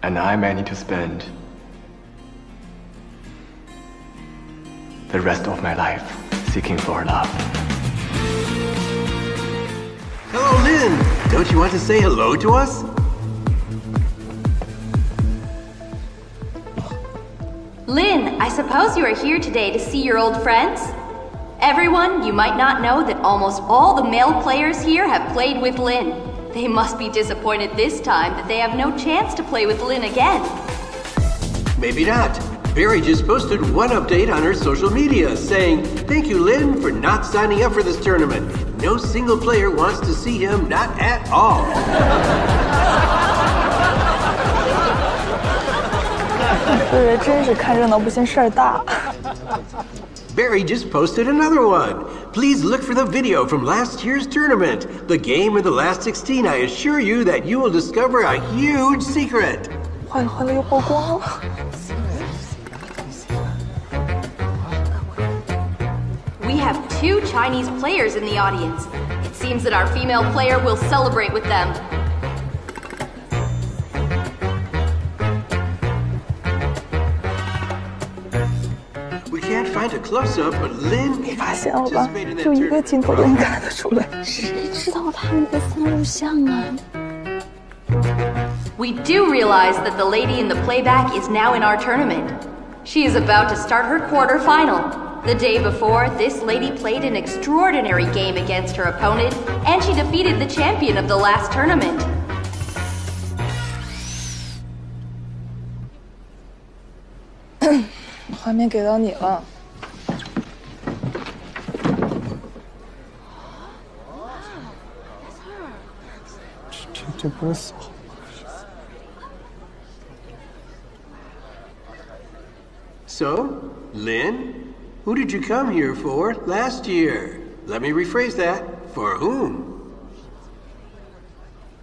And I may need to spend the rest of my life seeking for love. Hello, Lin! Don't you want to say hello to us? Lin, I suppose you are here today to see your old friends? Everyone, you might not know that almost all the male players here have played with Lin. They must be disappointed this time that they have no chance to play with Lin again. Maybe not. Barry just posted one update on her social media saying, "Thank you, Lin, for not signing up for this tournament. No single player wants to see him, not at all." Barry just posted another one. Please look for the video from last year's tournament. The game of the last 16, I assure you that you will discover a huge secret. We have 2 Chinese players in the audience. It seems that our female player will celebrate with them. We can't find a close-up, but Lin 你发现了吧？就一个镜头都能看得出来。谁知道他们的三录像啊？ We do realize that the lady in the playback is now in our tournament. She is about to start her quarterfinal. The day before, this lady played an extraordinary game against her opponent, and she defeated the champion of the last tournament. 画面给到你了。这不是扫。 So, Lin, who did you come here for last year? Let me rephrase that. For whom?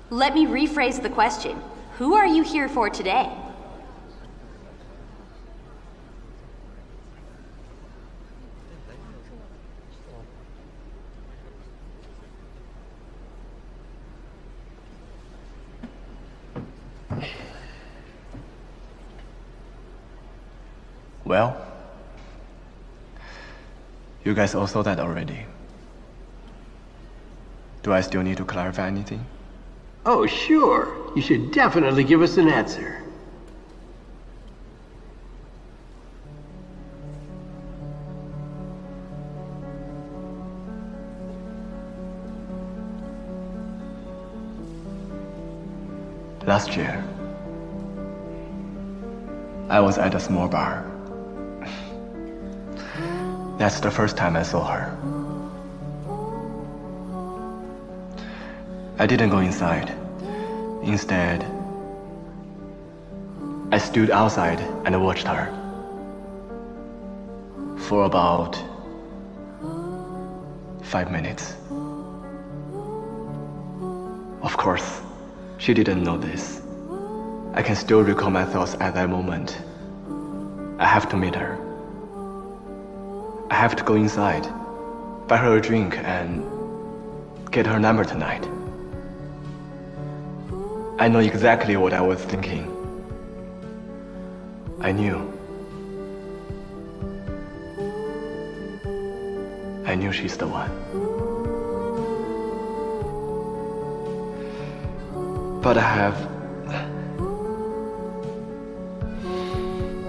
Let me rephrase the question. Who are you here for today? Well, you guys all saw that already. Do I still need to clarify anything? Oh, sure. You should definitely give us an answer. Last year, I was at a small bar. That's the first time I saw her. I didn't go inside. Instead, I stood outside and watched her for about 5 minutes. Of course, she didn't know this. I can still recall my thoughts at that moment. I have to meet her. I have to go inside, buy her a drink, and get her number tonight. I know exactly what I was thinking. I knew she's the one. But I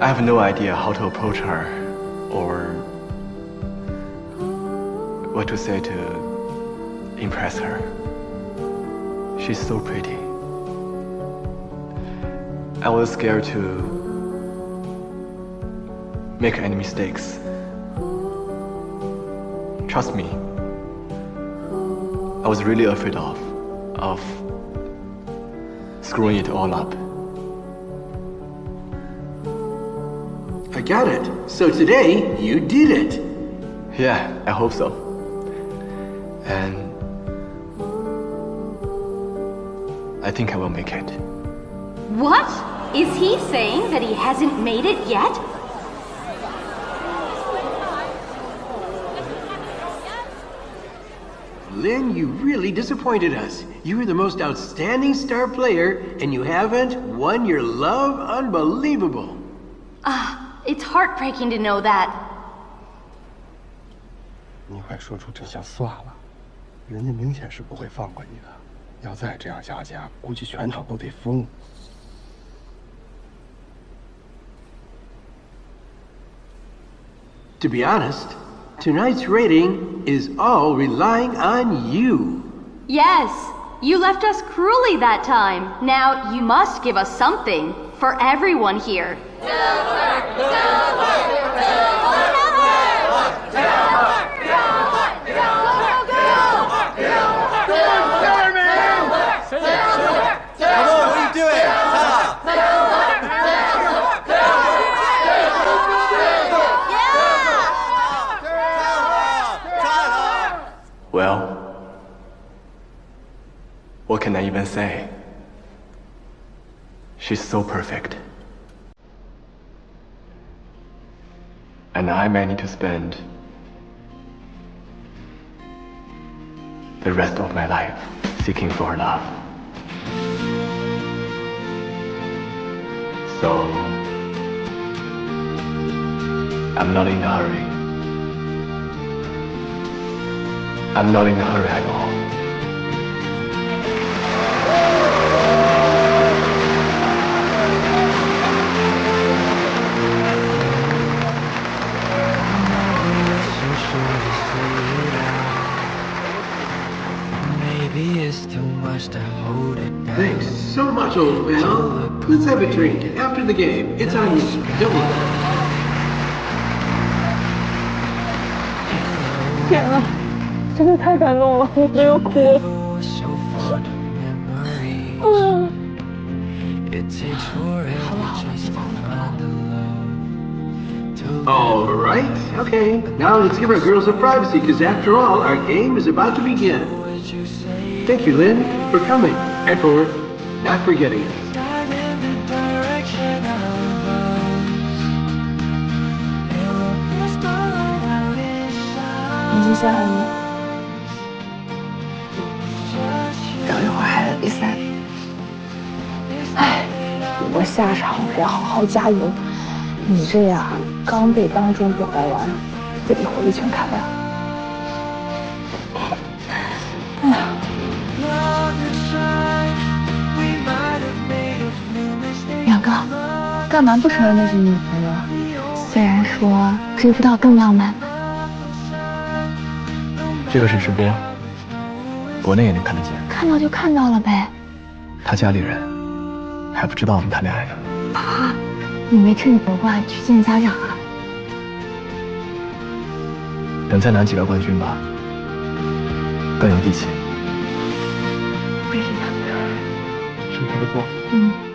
have no idea how to approach her or what to say to impress her. She's so pretty. I was scared to make any mistakes. Trust me, I was really afraid of screwing it all up. I got it. So today, you did it. Yeah, I hope so. And I think I will make it. What? Is he saying that he hasn't made it yet? Lin, you really disappointed us. You were the most outstanding star player, and you haven't won your love? Unbelievable. It's heartbreaking to know that. 你快说出真相算了，人家明显是不会放过你的。要再这样下去，估计全场都得疯。To be honest, tonight's rating is all relying on you. Yes, you left us cruelly that time. Now you must give us something for everyone here. Well, what can I even say? She's so perfect. And I may need to spend the rest of my life seeking for her love. So, I'm not in a hurry. I'm not in a hurry at all. Thanks so much, old pal. Let's have a drink after the game. It's on you. Don't worry. 天啊，真的太感动了，我都要哭了。All right, okay. Now let's give our girls some privacy, because after all, our game is about to begin. Thank you, Lin, for coming, and for not forgetting us. 你接下来呢？等一会儿还有比赛。哎，我下场我要好好加油。你这样刚被当众表白完，得火力全开啊！哎呀，杨哥，干嘛不承认那是你女朋友？虽然说追不到更浪漫。 这个是直播，国内也能看得见。看到就看到了呗。他家里人还不知道我们谈恋爱呢。啊，你没趁你夺冠去见家长啊？等再拿几个冠军吧，更有底气。我也是这样的。是他的错。嗯。